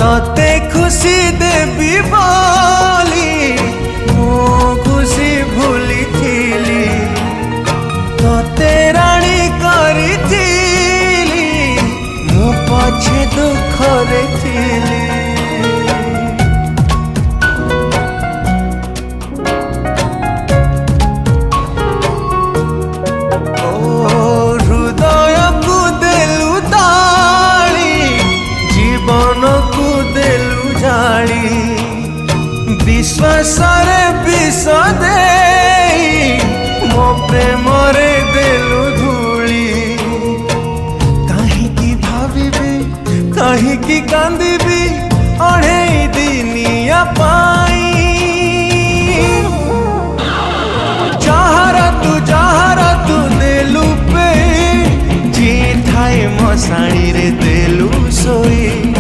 तते खुशी देवी बोली मो खुशी भूली थीली तते राणी करी थीली मो पछे दुख रे थीली। विश्वास विष दे मो प्रेम देलु धूली कहीं भावी कहीं कांदी अढ़े दिनिया पाई जहारा तू देलु पे जी ठाए मशाणी रे देलु सोई।